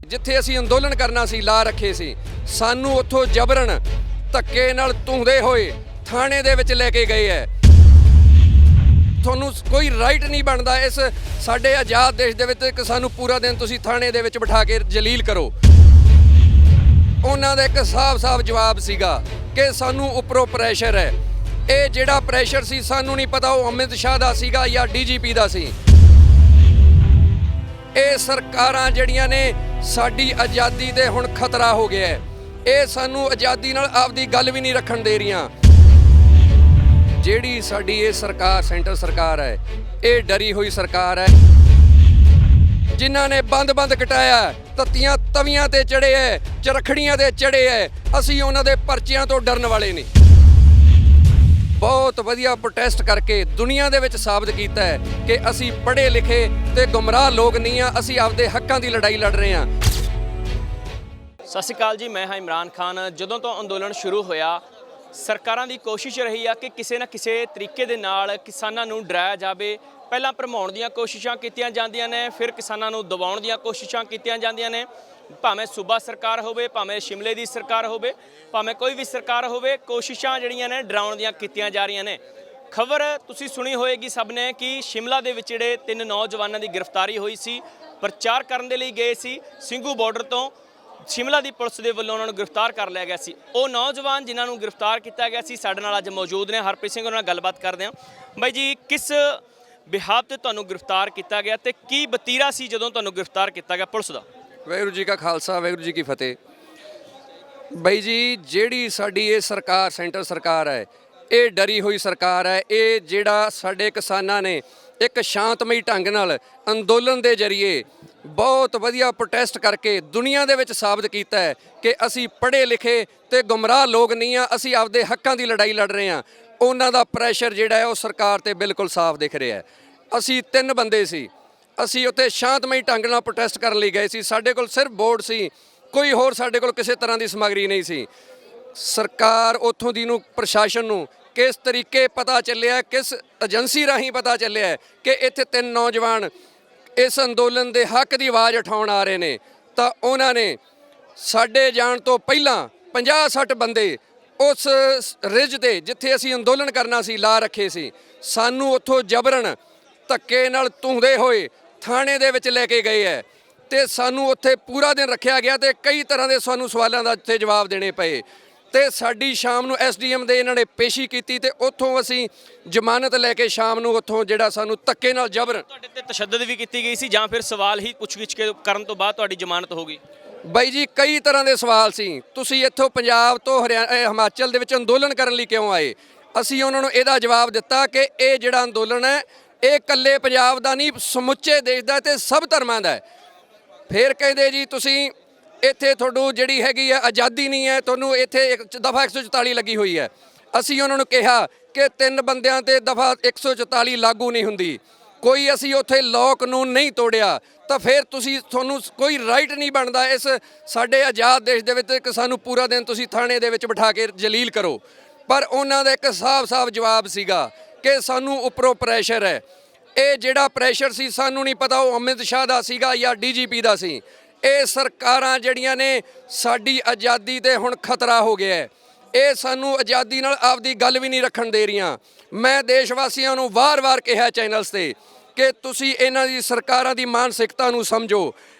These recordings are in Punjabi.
ਜਿੱਥੇ ਅਸੀਂ ਅੰਦੋਲਨ ਕਰਨਾ ਸੀ ਲਾ ਰੱਖੇ ਸੀ, ਸਾਨੂੰ ਉੱਥੋਂ ਜਬਰਨ ਧੱਕੇ ਨਾਲ ਧੂੰਦੇ ਹੋਏ ਥਾਣੇ ਦੇ ਵਿੱਚ ਲੈ ਕੇ ਗਏ ਹੈ। ਤੁਹਾਨੂੰ ਕੋਈ ਰਾਈਟ ਨਹੀਂ ਬਣਦਾ ਇਸ ਸਾਡੇ ਆਜ਼ਾਦ ਦੇਸ਼ ਦੇ ਵਿੱਚ ਕਿ ਸਾਨੂੰ ਪੂਰਾ ਦਿਨ ਤੁਸੀਂ ਥਾਣੇ ਦੇ ਵਿੱਚ ਬਿਠਾ ਕੇ ਜਲੀਲ ਕਰੋ। ਉਹਨਾਂ ਦਾ ਇੱਕ ਸਾਫ਼ ਜਵਾਬ ਸੀਗਾ ਕਿ ਸਾਨੂੰ ਉੱਪਰੋਂ ਪ੍ਰੈਸ਼ਰ ਹੈ। ਇਹ ਜਿਹੜਾ ਪ੍ਰੈਸ਼ਰ ਸੀ ਸਾਨੂੰ ਨਹੀਂ ਪਤਾ ਉਹ ਅਮਿਤ ਸ਼ਾਹ ਦਾ ਸੀਗਾ ਜਾਂ ਡੀਜੀਪੀ ਦਾ ਸੀ। ਇਹ ਸਰਕਾਰਾਂ ਜਿਹੜੀਆਂ ਨੇ ਸਾਡੀ ਆਜ਼ਾਦੀ ਤੇ ਹੁਣ ਖਤਰਾ ਹੋ ਗਿਆ ਹੈ। ਇਹ ਸਾਨੂੰ ਆਜ਼ਾਦੀ ਨਾਲ ਆਪਦੀ ਗੱਲ ਵੀ ਨਹੀਂ ਰੱਖਣ ਦੇ ਰਹੀਆਂ। ਜਿਹੜੀ ਸਾਡੀ ਇਹ ਸਰਕਾਰ ਸੈਂਟਰ ਸਰਕਾਰ ਹੈ, ਇਹ ਡਰੀ ਹੋਈ ਸਰਕਾਰ ਹੈ। ਜਿਨ੍ਹਾਂ ਨੇ ਬੰਦ ਕਟਾਇਆ, ਤੱਤੀਆਂ ਤਵੀਆਂ ਤੇ ਚੜੇ ਹੈ, ਚਰਖੜੀਆਂ ਤੇ ਚੜੇ ਹੈ, ਅਸੀਂ ਉਹਨਾਂ ਦੇ ਪਰਚਿਆਂ ਤੋਂ ਡਰਨ ਵਾਲੇ ਨਹੀਂ। ਬਹੁਤ ਵਧੀਆ ਪ੍ਰੋਟੈਸਟ ਕਰਕੇ ਦੁਨੀਆ ਦੇ ਵਿੱਚ ਸਾਬਤ ਕੀਤਾ ਹੈ ਕਿ ਅਸੀਂ ਪੜ੍ਹੇ ਲਿਖੇ ਤੇ ਗੁੰਮਰਾਹ ਲੋਕ ਨਹੀਂ ਆ। ਅਸੀਂ ਆਪਦੇ ਹੱਕਾਂ ਦੀ ਲੜਾਈ ਲੜ ਰਹੇ ਹਾਂ। ਸਤਿ ਸ਼੍ਰੀ ਅਕਾਲ ਜੀ, ਮੈਂ ਹਾਂ ਇਮਰਾਨ ਖਾਨ। ਜਦੋਂ ਤੋਂ ਅੰਦੋਲਨ ਸ਼ੁਰੂ ਹੋਇਆ, ਸਰਕਾਰਾਂ ਦੀ ਕੋਸ਼ਿਸ਼ ਰਹੀ ਆ ਕਿ ਕਿਸੇ ਨਾ ਕਿਸੇ ਤਰੀਕੇ ਦੇ ਨਾਲ ਕਿਸਾਨਾਂ ਨੂੰ ਡਰਾਇਆ ਜਾਵੇ। ਪਹਿਲਾਂ ਭਰਮਾਉਣ ਦੀਆਂ ਕੋਸ਼ਿਸ਼ਾਂ ਕੀਤੀਆਂ ਜਾਂਦੀਆਂ ਨੇ, ਫਿਰ ਕਿਸਾਨਾਂ ਨੂੰ ਦਬਾਉਣ ਦੀਆਂ ਕੋਸ਼ਿਸ਼ਾਂ ਕੀਤੀਆਂ ਜਾਂਦੀਆਂ ਨੇ। ਭਾਵੇਂ ਸੂਬਾ ਸਰਕਾਰ ਹੋਵੇ, ਭਾਵੇਂ ਸ਼ਿਮਲੇ ਦੀ ਸਰਕਾਰ ਹੋਵੇ, ਭਾਵੇਂ ਕੋਈ ਵੀ ਸਰਕਾਰ ਹੋਵੇ, ਕੋਸ਼ਿਸ਼ਾਂ ਜਿਹੜੀਆਂ ਨੇ ਡਰਾਉਣ ਦੀਆਂ ਕੀਤੀਆਂ ਜਾ ਰਹੀਆਂ ਨੇ। ਖਬਰ ਤੁਸੀਂ ਸੁਣੀ ਹੋਏਗੀ ਸਭ ਨੇ ਕਿ ਸ਼ਿਮਲਾ ਦੇ ਵਿੱਚ ਜਿਹੜੇ 3 ਨੌਜਵਾਨਾਂ ਦੀ ਗ੍ਰਿਫਤਾਰੀ ਹੋਈ ਸੀ। ਪ੍ਰਚਾਰ ਕਰਨ ਦੇ ਲਈ ਗਏ ਸੀ ਸਿੰਘੂ ਬਾਰਡਰ ਤੋਂ। ਸ਼ਿਮਲਾ ਦੀ ਪੁਲਿਸ ਦੇ ਵੱਲੋਂ ਉਹਨਾਂ ਨੂੰ ਗ੍ਰਿਫਤਾਰ ਕਰ ਲਿਆ ਗਿਆ ਸੀ। ਉਹ ਨੌਜਵਾਨ ਜਿਨ੍ਹਾਂ ਨੂੰ ਗ੍ਰਿਫਤਾਰ ਕੀਤਾ ਗਿਆ ਸੀ ਸਾਡੇ ਨਾਲ ਅੱਜ ਮੌਜੂਦ ਨੇ। ਹਰਪ੍ਰੀਤ ਸਿੰਘ ਉਹਨਾਂ ਨਾਲ ਗੱਲਬਾਤ ਕਰਦੇ ਹਾਂ। ਬਾਈ ਜੀ, ਕਿਸ ਬਿਹਾਫ ਤੇ ਤੁਹਾਨੂੰ ਗ੍ਰਿਫਤਾਰ ਕੀਤਾ ਗਿਆ ਤੇ ਕੀ ਵਤੀਰਾ ਸੀ ਜਦੋਂ ਤੁਹਾਨੂੰ ਗ੍ਰਿਫਤਾਰ ਕੀਤਾ ਗਿਆ ਪੁਲਿਸ ਦਾ? ਵਾਹਿਗੁਰੂ ਜੀ ਕਾ ਖਾਲਸਾ, ਵਾਹਿਗੁਰੂ ਜੀ ਕੀ ਫਤਿਹ। ਬਾਈ ਜੀ, ਜਿਹੜੀ ਸਾਡੀ ਇਹ ਸਰਕਾਰ ਸੈਂਟਰ ਸਰਕਾਰ ਹੈ, ਇਹ ਡਰੀ ਹੋਈ ਸਰਕਾਰ ਹੈ। ਇਹ ਜਿਹੜਾ ਸਾਡੇ ਕਿਸਾਨਾਂ ਨੇ ਇੱਕ ਸ਼ਾਂਤਮਈ ਢੰਗ ਨਾਲ ਅੰਦੋਲਨ ਦੇ ਜ਼ਰੀਏ ਬਹੁਤ ਵਧੀਆ ਪ੍ਰੋਟੈਸਟ ਕਰਕੇ ਦੁਨੀਆ ਦੇ ਵਿੱਚ ਸਾਬਤ ਕੀਤਾ ਹੈ ਕਿ ਅਸੀਂ ਪੜ੍ਹੇ ਲਿਖੇ ਤੇ ਗੁੰਮਰਾਹ ਲੋਕ ਨਹੀਂ ਆ। ਅਸੀਂ ਆਪਦੇ ਹੱਕਾਂ ਦੀ ਲੜਾਈ ਲੜ ਰਹੇ ਹਾਂ। ਉਹਨਾਂ ਦਾ ਪ੍ਰੈਸ਼ਰ ਜਿਹੜਾ ਹੈ ਉਹ ਸਰਕਾਰ ਤੇ ਬਿਲਕੁਲ ਸਾਫ਼ ਦਿਖ ਰਿਹਾ ਹੈ। ਅਸੀਂ 3 ਬੰਦੇ ਸੀ, ਅਸੀਂ ਉੱਥੇ ਸ਼ਾਂਤਮਈ ਢੰਗ ਨਾਲ ਪ੍ਰੋਟੈਸਟ ਕਰਨ ਲਈ ਗਏ ਸੀ। ਸਾਡੇ ਕੋਲ ਸਿਰਫ ਬੋਰਡ ਸੀ, ਕੋਈ ਹੋਰ ਸਾਡੇ ਕੋਲ ਕਿਸੇ ਤਰ੍ਹਾਂ ਦੀ ਸਮੱਗਰੀ ਨਹੀਂ ਸੀ। ਸਰਕਾਰ ਉੱਥੋਂ ਦੀ ਨੂੰ ਪ੍ਰਸ਼ਾਸਨ ਨੂੰ ਕਿਸ ਤਰੀਕੇ ਪਤਾ ਚੱਲਿਆ, ਕਿਸ ਏਜੰਸੀ ਰਾਹੀਂ ਪਤਾ ਚੱਲਿਆ ਕਿ ਇੱਥੇ 3 ਨੌਜਵਾਨ ਇਸ ਅੰਦੋਲਨ ਦੇ ਹੱਕ ਦੀ ਆਵਾਜ਼ ਉਠਾਉਣ ਆ ਰਹੇ ਨੇ, ਤਾਂ ਉਹਨਾਂ ਨੇ ਸਾਡੇ ਜਾਣ ਤੋਂ ਪਹਿਲਾਂ 50-60 ਬੰਦੇ ਉਸ ਰਿਜ ਤੇ ਜਿੱਥੇ ਅਸੀਂ ਅੰਦੋਲਨ ਕਰਨਾ ਸੀ ਲਾ ਰੱਖੇ ਸੀ। ਸਾਨੂੰ ਉੱਥੋਂ ਜਬਰਨ ਧੱਕੇ ਨਾਲ ਧੂੰਦੇ ਹੋਏ ਥਾਣੇ ਦੇ ਵਿੱਚ ਲੈ ਕੇ ਗਏ ਹੈ ਤੇ ਸਾਨੂੰ ਉੱਥੇ ਪੂਰਾ ਦਿਨ ਰੱਖਿਆ ਗਿਆ ਤੇ ਕਈ ਤਰ੍ਹਾਂ ਦੇ ਸਾਨੂੰ ਸਵਾਲਾਂ ਦਾ ਉੱਥੇ ਜਵਾਬ ਦੇਣੇ ਪਏ। ਤੇ ਸਾਡੀ ਸ਼ਾਮ ਨੂੰ ਐਸਡੀਐਮ ਦੇ ਇਹਨਾਂ ਨੇ ਪੇਸ਼ੀ ਕੀਤੀ ਤੇ ਉੱਥੋਂ ਅਸੀਂ ਜ਼ਮਾਨਤ ਲੈ ਕੇ ਸ਼ਾਮ ਨੂੰ ਉੱਥੋਂ ਜਿਹੜਾ ਸਾਨੂੰ ਧੱਕੇ ਨਾਲ ਜਬਰ ਤੁਹਾਡੇ ਤੇ ਤਸ਼ੱਦਦ ਵੀ ਕੀਤੀ ਗਈ ਸੀ ਜਾਂ ਫਿਰ ਸਵਾਲ ਹੀ ਪੁੱਛ-ਗਿੱਛ ਕੇ ਕਰਨ ਤੋਂ ਬਾਅਦ ਤੁਹਾਡੀ ਜ਼ਮਾਨਤ ਹੋ ਗਈ? ਬਾਈ ਜੀ, ਕਈ ਤਰ੍ਹਾਂ ਦੇ ਸਵਾਲ ਸੀ। ਤੁਸੀਂ ਇੱਥੋਂ ਪੰਜਾਬ ਤੋਂ ਹਿਮਾਚਲ ਦੇ ਵਿੱਚ ਅੰਦੋਲਨ ਕਰਨ ਲਈ ਕਿਉਂ ਆਏ? ਅਸੀਂ ਉਹਨਾਂ ਨੂੰ ਇਹਦਾ ਜਵਾਬ ਦਿੱਤਾ ਕਿ ਇਹ ਜਿਹੜਾ ਅੰਦੋਲਨ ਹੈ ਇਹ ਇਕੱਲੇ ਪੰਜਾਬ ਦਾ ਨਹੀਂ, ਸਮੁੱਚੇ ਦੇਸ਼ ਦਾ ਤੇ ਸਭ ਧਰਮਾਂ ਦਾ ਹੈ। ਫਿਰ ਕਹਿੰਦੇ ਜੀ ਤੁਸੀਂ ਇੱਥੇ ਤੁਹਾਨੂੰ ਜਿਹੜੀ ਹੈਗੀ ਹੈ ਆਜ਼ਾਦੀ ਨਹੀਂ ਹੈ, ਤੁਹਾਨੂੰ ਇੱਥੇ ਦਫਾ 144 ਲੱਗੀ ਹੋਈ ਹੈ। ਅਸੀਂ ਉਹਨਾਂ ਨੂੰ ਕਿਹਾ ਕਿ 3 ਬੰਦਿਆਂ ਤੇ ਦਫਾ 144 ਲਾਗੂ ਨਹੀਂ ਹੁੰਦੀ। ਕੋਈ ਅਸੀਂ ਉੱਥੇ ਲਾਅ ਕਾਨੂੰਨ ਨਹੀਂ ਤੋੜਿਆ, ਤਾਂ ਫਿਰ ਤੁਹਾਨੂੰ ਕੋਈ ਰਾਈਟ ਨਹੀਂ ਬਣਦਾ ਇਸ ਸਾਡੇ ਆਜ਼ਾਦ ਦੇਸ਼ ਦੇ ਵਿੱਚ ਕਿ ਸਾਨੂੰ ਪੂਰਾ ਦਿਨ ਤੁਸੀਂ ਥਾਣੇ ਦੇ ਵਿੱਚ ਬਿਠਾ ਕੇ ਜਲੀਲ ਕਰੋ। ਪਰ ਉਹਨਾਂ ਦਾ ਇੱਕ ਸਾਫ਼ ਜਵਾਬ ਸੀਗਾ ਕਿ ਸਾਨੂੰ ਉੱਪਰੋਂ ਪ੍ਰੈਸ਼ਰ ਹੈ। ਇਹ ਜਿਹੜਾ ਪ੍ਰੈਸ਼ਰ ਸੀ ਸਾਨੂੰ ਨਹੀਂ ਪਤਾ ਉਹ ਅਮਿਤ ਸ਼ਾਹ ਦਾ ਸੀਗਾ ਜਾਂ ਡੀਜੀਪੀ ਦਾ ਸੀ। ਇਹ ਸਰਕਾਰਾਂ ਜਿਹੜੀਆਂ ਨੇ ਸਾਡੀ ਆਜ਼ਾਦੀ ਤੇ ਹੁਣ ਖਤਰਾ ਹੋ ਗਿਆ ਹੈ। ਇਹ ਸਾਨੂੰ ਆਜ਼ਾਦੀ ਨਾਲ ਆਪਦੀ ਗੱਲ ਵੀ ਨਹੀਂ ਰੱਖਣ ਦੇ ਰਹੀਆਂ। ਮੈਂ ਦੇਸ਼ ਵਾਸੀਆਂ ਨੂੰ ਵਾਰ-ਵਾਰ ਕਿਹਾ ਚੈਨਲਸ ਤੇ ਕਿ ਤੁਸੀਂ ਇਹਨਾਂ ਦੀ ਸਰਕਾਰਾਂ ਦੀ ਮਾਨਸਿਕਤਾ ਨੂੰ ਸਮਝੋ।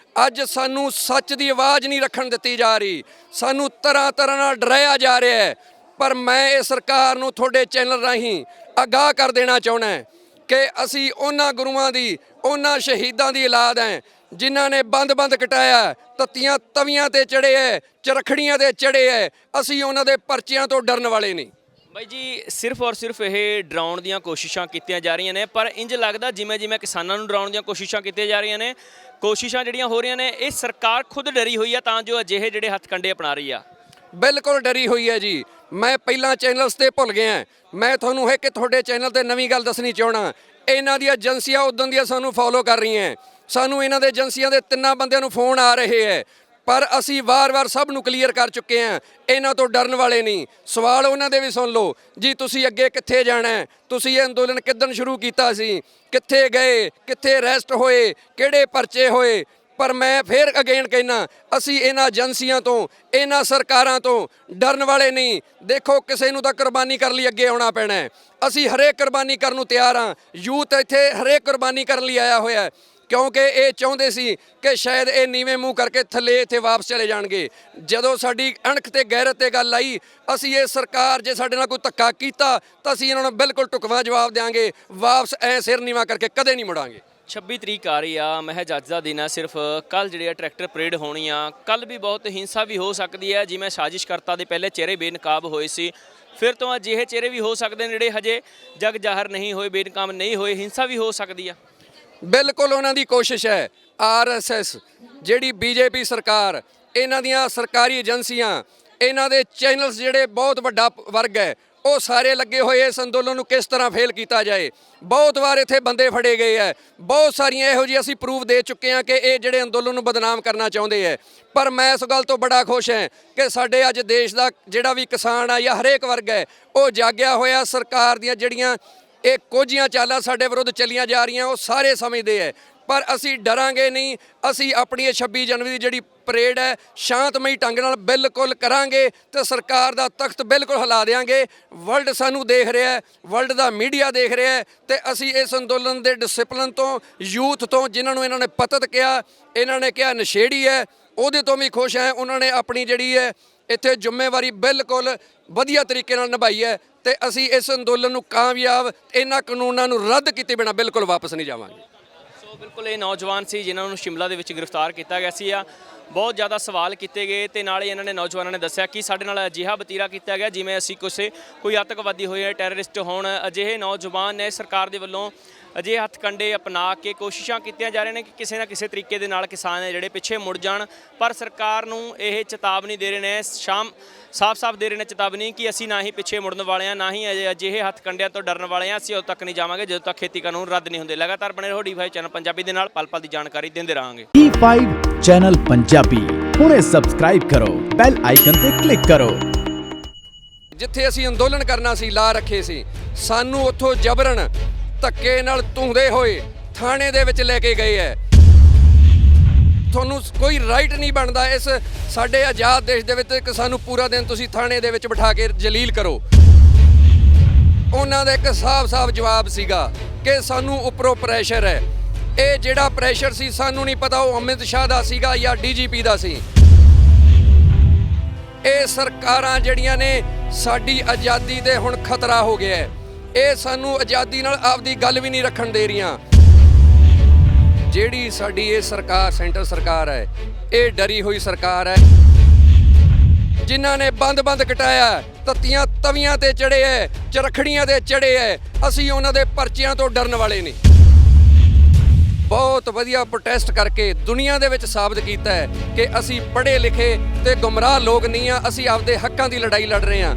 ਅੱਜ ਸਾਨੂੰ ਸੱਚ ਦੀ ਆਵਾਜ਼ ਨਹੀਂ ਰੱਖਣ ਦਿੱਤੀ ਜਾ ਰਹੀ, ਸਾਨੂੰ ਤਰ੍ਹਾਂ ਨਾਲ ਡਰਾਇਆ ਜਾ ਰਿਹਾ ਹੈ। ਪਰ ਮੈਂ ਇਹ ਸਰਕਾਰ ਨੂੰ ਤੁਹਾਡੇ ਚੈਨਲ ਰਾਹੀਂ ਆਗਾਹ ਕਰ ਦੇਣਾ ਚਾਹੁੰਦਾ ਕਿ ਅਸੀਂ ਉਹਨਾਂ ਗੁਰੂਆਂ ਦੀ, ਉਹਨਾਂ ਸ਼ਹੀਦਾਂ ਦੀ ਔਲਾਦ ਹੈ ਜਿਨ੍ਹਾਂ ਨੇ ਬੰਦ ਕਟਾਇਆ, ਤੱਤੀਆਂ ਤਵੀਆਂ ਤੇ ਚੜੇ ਹੈ, ਚਰਖੜੀਆਂ ਤੇ ਚੜੇ ਹੈ। ਅਸੀਂ ਉਹਨਾਂ ਦੇ ਪਰਚਿਆਂ ਤੋਂ ਡਰਨ ਵਾਲੇ ਨਹੀਂ। ਬਾਈ ਜੀ, ਸਿਰਫ ਔਰ ਸਿਰਫ ਇਹ ਡਰਾਉਣ ਦੀਆਂ ਕੋਸ਼ਿਸ਼ਾਂ ਕੀਤੀਆਂ ਜਾ ਰਹੀਆਂ ਨੇ, ਪਰ ਇੰਜ ਲੱਗਦਾ ਜਿਵੇਂ ਕਿਸਾਨਾਂ ਨੂੰ ਡਰਾਉਣ ਦੀਆਂ ਕੋਸ਼ਿਸ਼ਾਂ ਕੀਤੀਆਂ ਜਾ ਰਹੀਆਂ ਨੇ, ਕੋਸ਼ਿਸ਼ਾਂ ਜਿਹੜੀਆਂ ਹੋ ਰਹੀਆਂ ਨੇ ਇਹ ਸਰਕਾਰ ਖੁਦ ਡਰੀ ਹੋਈ ਆ ਤਾਂ ਜੋ ਅਜਿਹੇ ਜਿਹੜੇ ਹੱਥਕੰਡੇ ਅਪਣਾ ਰਹੀ ਆ। ਬਿਲਕੁਲ ਡਰੀ ਹੋਈ ਹੈ ਜੀ। ਮੈਂ ਪਹਿਲਾਂ ਚੈਨਲਸ ਤੇ ਭੁੱਲ ਗਿਆ, ਮੈਂ ਤੁਹਾਨੂੰ ਕਿ ਤੁਹਾਡੇ ਚੈਨਲ ਤੇ ਨਵੀਂ ਗੱਲ ਦੱਸਣੀ ਚਾਹਣਾ। ਇਹਨਾਂ ਦੀਆਂ ਏਜੰਸੀਆਂ ਉਦੋਂ ਦੀਆਂ ਸਾਨੂੰ ਫੋਲੋ ਕਰ ਰਹੀਆਂ। ਸਾਨੂੰ ਇਹਨਾਂ ਦੇ ਏਜੰਸੀਆਂ ਦੇ 3 ਬੰਦਿਆਂ ਨੂੰ ਫੋਨ ਆ ਰਹੇ ਹੈ, ਪਰ ਅਸੀਂ ਵਾਰ-ਵਾਰ ਸਭ ਨੂੰ ਕਲੀਅਰ ਕਰ ਚੁੱਕੇ ਹਾਂ। ਇਹਨਾਂ ਤੋਂ ਡਰਨ ਵਾਲੇ ਨਹੀਂ। ਸਵਾਲ ਉਹਨਾਂ ਦੇ ਵੀ ਸੁਣ ਲਓ ਜੀ, ਤੁਸੀਂ ਅੱਗੇ ਕਿੱਥੇ ਜਾਣਾ ਹੈ? ਤੁਸੀਂ ਇਹ ਅੰਦੋਲਨ ਕਿੱਦਣ ਸ਼ੁਰੂ ਕੀਤਾ ਸੀ? ਕਿੱਥੇ ਗਏ? ਕਿੱਥੇ ਅਰੈਸਟ ਹੋਏ? ਕਿਹੜੇ ਪਰਚੇ ਹੋਏ? ਪਰ ਮੈਂ ਫਿਰ ਅਗੇਨ ਕਹਿਣਾ, ਅਸੀਂ ਇਹਨਾਂ ਏਜੰਸੀਆਂ ਤੋਂ, ਇਹਨਾਂ ਸਰਕਾਰਾਂ ਤੋਂ ਡਰਨ ਵਾਲੇ ਨਹੀਂ। ਦੇਖੋ, ਕਿਸੇ ਨੂੰ ਤਾਂ ਕੁਰਬਾਨੀ ਕਰਨ ਲਈ ਅੱਗੇ ਆਉਣਾ ਪੈਣਾ ਹੈ। ਅਸੀਂ ਹਰੇਕ ਕੁਰਬਾਨੀ ਕਰਨ ਨੂੰ ਤਿਆਰ ਹਾਂ। ਯੂਥ ਇੱਥੇ ਹਰੇਕ ਕੁਰਬਾਨੀ ਕਰਨ ਲਈ ਆਇਆ ਹੋਇਆ ਹੈ, ਕਿਉਂਕਿ ਇਹ ਚਾਹੁੰਦੇ ਸੀ ਕਿ ਸ਼ਾਇਦ ਇਹ ਨੀਵੇਂ ਮੂੰਹ ਕਰਕੇ ਥੱਲੇ ਇੱਥੇ ਵਾਪਸ ਚਲੇ ਜਾਣਗੇ। ਜਦੋਂ ਸਾਡੀ ਅਣਖ ਤੇ ਗੈਰਤ ਤੇ ਗੱਲ ਆਈ, ਅਸੀਂ ਇਹ ਸਰਕਾਰ ਜੇ ਸਾਡੇ ਨਾਲ ਕੋਈ ਧੱਕਾ ਕੀਤਾ ਤਾਂ ਅਸੀਂ ਇਹਨਾਂ ਨੂੰ ਬਿਲਕੁਲ ਢੁਕਵਾਂ ਜਵਾਬ ਦਿਆਂਗੇ। ਵਾਪਸ ਐ ਸਿਰ ਨੀਵਾਂ ਕਰਕੇ ਕਦੇ ਨਹੀਂ ਮੁੜਾਂਗੇ। 26 ਤਰੀਕ ਆ ਰਹੀ ਆ, ਮਹਿਜ ਅੱਜ ਦਾ ਦਿਨ ਆ। ਸਿਰਫ ਕੱਲ ਜਿਹੜੇ ਆ ਟਰੈਕਟਰ ਪਰੇਡ ਹੋਣੀ ਆ। ਕੱਲ ਵੀ ਬਹੁਤ ਹਿੰਸਾ ਵੀ ਹੋ ਸਕਦੀ ਹੈ, ਜਿਵੇਂ ਸਾਜ਼ਿਸ਼ਕਰਤਾ ਦੇ ਪਹਿਲੇ ਚਿਹਰੇ ਬੇਨਕਾਬ ਹੋਏ ਸੀ, ਫਿਰ ਤੋਂ ਅਜਿਹੇ ਚਿਹਰੇ ਵੀ ਹੋ ਸਕਦੇ ਨੇ ਜਿਹੜੇ ਹਜੇ ਜਗ ਜ਼ਾਹਰ ਨਹੀਂ ਹੋਏ, ਬੇਨਕਾਬ ਨਹੀਂ ਹੋਏ। ਹਿੰਸਾ ਵੀ ਹੋ ਸਕਦੀ ਆ। ਬਿਲਕੁਲ ਉਹਨਾਂ ਦੀ ਕੋਸ਼ਿਸ਼ ਹੈ। RSS, ਜਿਹੜੀ BJP ਸਰਕਾਰ, ਇਹਨਾਂ ਦੀਆਂ ਸਰਕਾਰੀ ਏਜੰਸੀਆਂ, ਇਹਨਾਂ ਦੇ ਚੈਨਲਸ, ਜਿਹੜੇ ਬਹੁਤ ਵੱਡਾ ਵਰਗ ਹੈ, ਉਹ ਸਾਰੇ ਲੱਗੇ ਹੋਏ ਇਸ ਅੰਦੋਲਨ ਨੂੰ ਕਿਸ ਤਰ੍ਹਾਂ ਫੇਲ ਕੀਤਾ ਜਾਏ। ਬਹੁਤ ਵਾਰ ਇੱਥੇ ਬੰਦੇ ਫੜੇ ਗਏ ਹੈ। ਬਹੁਤ ਸਾਰੀਆਂ ਇਹੋ ਜਿਹੀ ਅਸੀਂ ਪ੍ਰੂਫ ਦੇ ਚੁੱਕੇ ਹਾਂ ਕਿ ਇਹ ਜਿਹੜੇ ਅੰਦੋਲਨ ਨੂੰ ਬਦਨਾਮ ਕਰਨਾ ਚਾਹੁੰਦੇ ਹੈ। ਪਰ ਮੈਂ ਇਸ ਗੱਲ ਤੋਂ ਬੜਾ ਖੁਸ਼ ਹਾਂ ਕਿ ਸਾਡੇ ਅੱਜ ਦੇਸ਼ ਦਾ ਜਿਹੜਾ ਵੀ ਕਿਸਾਨ ਆ ਜਾਂ ਹਰੇਕ ਵਰਗ ਹੈ, ਉਹ ਜਾਗਿਆ ਹੋਇਆ। ਸਰਕਾਰ ਦੀਆਂ ਜਿਹੜੀਆਂ ਇਹ ਕੋਝੀਆਂ ਚਾਲਾਂ ਸਾਡੇ ਵਿਰੁੱਧ ਚੱਲੀਆਂ ਜਾ ਰਹੀਆਂ, ਉਹ ਸਾਰੇ ਸਮਝਦੇ ਹੈ। ਪਰ ਅਸੀਂ ਡਰਾਂਗੇ ਨਹੀਂ। ਅਸੀਂ ਆਪਣੀ ਇਹ 26 ਜਨਵਰੀ ਦੀ ਜਿਹੜੀ ਪਰੇਡ ਹੈ, ਸ਼ਾਂਤਮਈ ਢੰਗ ਨਾਲ ਬਿਲਕੁਲ ਕਰਾਂਗੇ ਤੇ ਸਰਕਾਰ ਦਾ ਤਖਤ ਬਿਲਕੁਲ ਹਿਲਾ ਦੇਵਾਂਗੇ। ਵਰਲਡ ਸਾਨੂੰ ਦੇਖ ਰਿਹਾ ਹੈ, ਵਰਲਡ ਦਾ ਮੀਡੀਆ ਦੇਖ ਰਿਹਾ ਹੈ, ਤੇ ਅਸੀਂ ਇਸ ਅੰਦੋਲਨ ਦੇ ਡਿਸਪਲਿਨ ਤੋਂ, ਯੂਥ ਤੋਂ, ਜਿਨ੍ਹਾਂ ਨੂੰ ਇਹਨਾਂ ਨੇ ਪਤਤ ਕਿਹਾ, ਇਹਨਾਂ ਨੇ ਕਿਹਾ ਨਸ਼ੇੜੀ ਹੈ, ਉਹਦੇ ਤੋਂ ਵੀ ਖੁਸ਼ ਹੈ। ਉਹਨਾਂ ਨੇ ਆਪਣੀ ਜਿਹੜੀ ਹੈ ਇੱਥੇ ਜ਼ਿੰਮੇਵਾਰੀ ਬਿਲਕੁਲ ਵਧੀਆ ਤਰੀਕੇ ਨਾਲ ਨਿਭਾਈ ਹੈ, ਤੇ ਅਸੀਂ ਇਸ ਅੰਦੋਲਨ ਨੂੰ ਕਾਮਯਾਬ, ਇਹਨਾਂ ਕਾਨੂੰਨਾਂ ਨੂੰ ਰੱਦ ਕੀਤੇ ਬਿਨਾਂ ਬਿਲਕੁਲ ਵਾਪਸ ਨਹੀਂ ਜਾਵਾਂਗੇ। ਸੋ ਬਿਲਕੁਲ ਇਹ ਨੌਜਵਾਨ ਸੀ ਜਿਨ੍ਹਾਂ ਨੂੰ ਸ਼ਿਮਲਾ ਦੇ ਵਿੱਚ ਗ੍ਰਿਫਤਾਰ ਕੀਤਾ ਗਿਆ ਸੀ। ਬਹੁਤ ਜ਼ਿਆਦਾ ਸਵਾਲ ਕੀਤੇ ਗਏ ਤੇ ਨਾਲੇ ਇਹਨਾਂ ਨੇ, ਨੌਜਵਾਨਾਂ ਨੇ ਦੱਸਿਆ ਕਿ ਸਾਡੇ ਨਾਲ ਅਜਿਹਾ ਵਤੀਰਾ ਕੀਤਾ ਗਿਆ ਜਿਵੇਂ ਅਸੀਂ ਕੋਈ ਆਤੰਕਵਾਦੀ ਹੋਏ, ਟੈਰਰਿਸਟ ਹੋਣ। ਅਜਿਹੇ ਨੌਜਵਾਨ ਨੇ ਸਰਕਾਰ ਦੇ ਵੱਲੋਂ ਅਜਿਹੇ ਹੱਥਕੰਡੇ ਅਪਣਾ ਕੇ ਕੋਸ਼ਿਸ਼ਾਂ ਕੀਤੀਆਂ ਜਾ ਰਹੀਆਂ ਨੇ ਕਿ ਕਿਸੇ ਨਾ ਕਿਸੇ ਤਰੀਕੇ ਦੇ ਨਾਲ ਕਿਸਾਨ ਨੇ ਜਿਹੜੇ ਪਿੱਛੇ ਮੁੜ ਜਾਣ। ਪਰ ਸਰਕਾਰ ਨੂੰ ਇਹ ਚੇਤਾਵਨੀ ਦੇ ਰਹੇ ਨੇ, ਸਾਫ਼-ਸਾਫ਼ ਦੇ ਰਹੇ ਨੇ ਚੇਤਾਵਨੀ ਕਿ ਅਸੀਂ ਨਾ ਹੀ ਪਿੱਛੇ ਮੁੜਨ ਵਾਲੇ ਹਾਂ, ਨਾ ਹੀ ਅਜਿਹੇ ਹੱਥਕੰਡਿਆਂ ਤੋਂ ਡਰਨ ਵਾਲੇ ਹਾਂ। ਅਸੀਂ ਉਦੋਂ ਤੱਕ ਨਹੀਂ ਜਾਵਾਂਗੇ ਜਦੋਂ ਤੱਕ ਖੇਤੀ ਕਾਨੂੰਨ ਰੱਦ ਨਹੀਂ ਹੁੰਦੇ। ਲਗਾਤਾਰ ਬਣੇ ਰਹੋ D5 ਚੈਨਲ ਪੰਜਾਬੀ ਦੇ ਨਾਲ, ਪਲ-ਪਲ ਦੀ ਜਾਣਕਾਰੀ ਦਿੰਦੇ ਰਹਾਂਗੇ। D5 ਚੈਨਲ ਪੰਜਾਬੀ ਹੁਣੇ ਸਬਸਕ੍ਰਾਈਬ ਕਰੋ, ਬੈਲ ਆਈਕਨ ਤੇ ਕਲਿੱਕ ਕਰੋ। ਜਿੱਥੇ ਅਸੀਂ ਅੰਦੋਲਨ ਕਰਨਾ ਸੀ, ਲਾ ਰੱਖੇ ਸੀ, ਸਾਨੂੰ ਉੱਥੋਂ ਜਬਰਨ ਧੱਕੇ ਨਾਲ ਧੂੰਦੇ ਹੋਏ ਥਾਣੇ ਦੇ ਵਿੱਚ ਲੈ ਕੇ ਗਏ ਹੈ। ਤੁਹਾਨੂੰ ਕੋਈ ਰਾਈਟ ਨਹੀਂ ਬਣਦਾ ਇਸ ਸਾਡੇ ਆਜ਼ਾਦ ਦੇਸ਼ ਦੇ ਵਿੱਚ ਕਿ ਸਾਨੂੰ ਪੂਰਾ ਦਿਨ ਤੁਸੀਂ ਥਾਣੇ ਦੇ ਵਿੱਚ ਬਿਠਾ ਕੇ ਜਲੀਲ ਕਰੋ। ਉਹਨਾਂ ਦਾ ਇੱਕ ਸਾਫ਼-ਸਾਫ਼ ਜਵਾਬ ਸੀਗਾ ਕਿ ਸਾਨੂੰ ਉੱਪਰੋਂ ਪ੍ਰੈਸ਼ਰ ਹੈ। ਇਹ ਜਿਹੜਾ ਪ੍ਰੈਸ਼ਰ ਸੀ, ਸਾਨੂੰ ਨਹੀਂ ਪਤਾ ਉਹ ਅਮਿਤ ਸ਼ਾਹ ਦਾ ਸੀਗਾ ਜਾਂ DGP ਦਾ ਸੀ। ਇਹ ਸਰਕਾਰਾਂ ਜਿਹੜੀਆਂ ਨੇ ਸਾਡੀ ਆਜ਼ਾਦੀ ਤੇ ਹੁਣ ਖਤਰਾ ਹੋ ਗਿਆ ਹੈ। ਇਹ ਸਾਨੂੰ ਆਜ਼ਾਦੀ ਨਾਲ ਆਪਦੀ ਗੱਲ ਵੀ ਨਹੀਂ ਰੱਖਣ ਦੇ ਰਹੀਆਂ। ਜਿਹੜੀ ਸਾਡੀ ਇਹ ਸਰਕਾਰ, ਸੈਂਟਰ ਸਰਕਾਰ ਹੈ, ਇਹ ਡਰੀ ਹੋਈ ਸਰਕਾਰ ਹੈ। ਜਿਨ੍ਹਾਂ ਨੇ ਬੰਦ ਕਟਾਇਆ, ਤੱਤੀਆਂ ਤਵੀਆਂ ਤੇ ਚੜੇ ਹੈ, ਚਰਖੜੀਆਂ ਤੇ ਚੜੇ ਹੈ, ਅਸੀਂ ਉਹਨਾਂ ਦੇ ਪਰਚਿਆਂ ਤੋਂ ਡਰਨ ਵਾਲੇ ਨਹੀਂ। ਬਹੁਤ ਵਧੀਆ ਪ੍ਰੋਟੈਸਟ ਕਰਕੇ ਦੁਨੀਆ ਦੇ ਵਿੱਚ ਸਾਬਤ ਕੀਤਾ ਹੈ ਕਿ ਅਸੀਂ ਪੜ੍ਹੇ ਲਿਖੇ ਤੇ ਗੁੰਮਰਾਹ ਲੋਕ ਨਹੀਂ ਹਾਂ। ਅਸੀਂ ਆਪਦੇ ਹੱਕਾਂ ਦੀ ਲੜਾਈ ਲੜ ਰਹੇ ਹਾਂ।